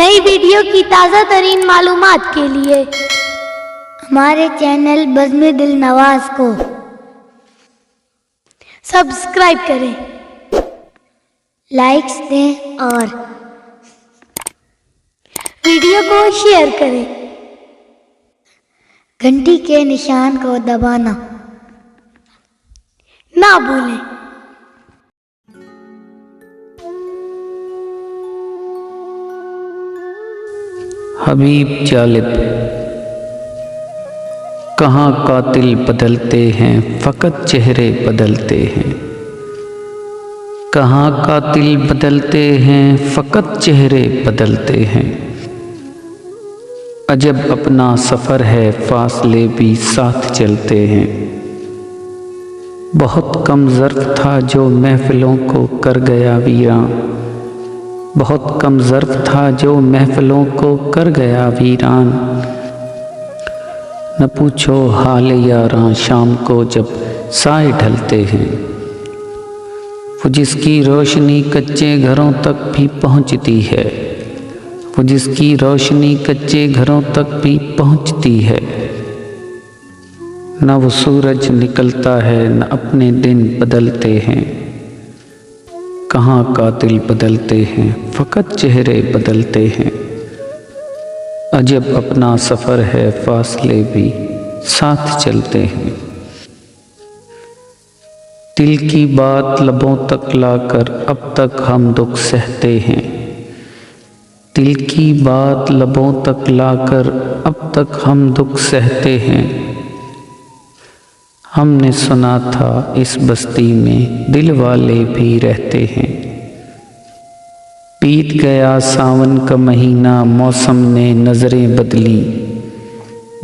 नई वीडियो की ताज़ा तरीन मालूमात के लिए हमारे चैनल बज़्म दिल नवाज को सब्सक्राइब करें, लाइक्स दें और वीडियो को शेयर करें। घंटी के निशान को दबाना ना भूलें। हबीब जालिब। कहाँ कातिल बदलते हैं फ़कत चेहरे बदलते हैं। कहाँ कातिल बदलते हैं फ़कत चेहरे बदलते हैं। अजब अपना सफ़र है फासले भी साथ चलते हैं। बहुत कम ज़र्फ़ था जो महफ़िलों को कर गया वीरां। बहुत कम ज़र्फ़ था जो महफ़िलों को कर गया वीरान। न पूछो हाल यारां शाम को जब साए ढलते हैं। वो जिसकी रोशनी कच्चे घरों तक भी पहुँचती है। वो जिसकी रोशनी कच्चे घरों तक भी पहुँचती है। न वो सूरज निकलता है न अपने दिन बदलते हैं। कहाँ कातिल बदलते हैं फ़कत चेहरे बदलते हैं। अजब अपना सफ़र है फासले भी साथ चलते हैं। दिल की बात लबों तक लाकर अब तक हम दुख सहते हैं। दिल की बात लबों तक लाकर अब तक हम दुख सहते हैं। हमने सुना था इस बस्ती में दिल वाले भी रहते हैं। बीत गया सावन का महीना मौसम ने नज़रें बदली।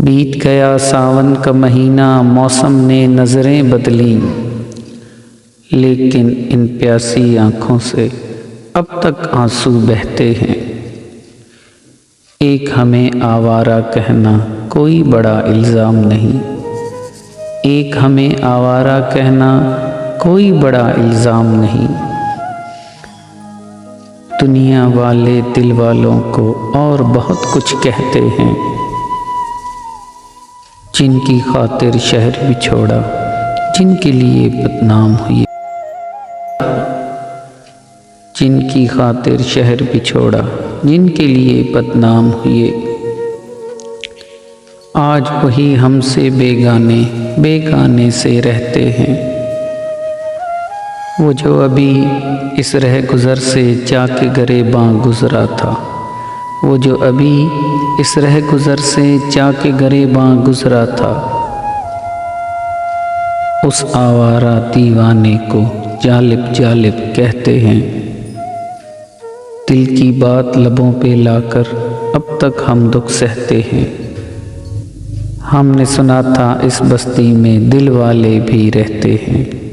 बीत गया सावन का महीना मौसम ने नज़रें बदली। लेकिन इन प्यासी आँखों से अब तक आंसू बहते हैं। एक हमें आवारा कहना कोई बड़ा इल्ज़ाम नहीं। एक हमें आवारा कहना कोई बड़ा इल्ज़ाम नहीं। दुनिया वाले दिल वालों को और बहुत कुछ कहते हैं। जिनकी खातिर शहर भी छोड़ा जिनके लिए बदनाम हुए। जिनकी खातिर शहर भी छोड़ा जिनके लिए बदनाम हुए। आज वही हमसे बेगाने बेगाने से रहते हैं। वो जो अभी इस रह गुज़र से जाके गरेबां गुज़रा था। वो जो अभी इस रह गुज़र से जाके गरेबां गुज़रा था। उस आवारा दीवाने को जालिब जालिब कहते हैं। दिल की बात लबों पे लाकर अब तक हम दुख सहते हैं। हमने सुना था इस बस्ती में दिल वाले भी रहते हैं।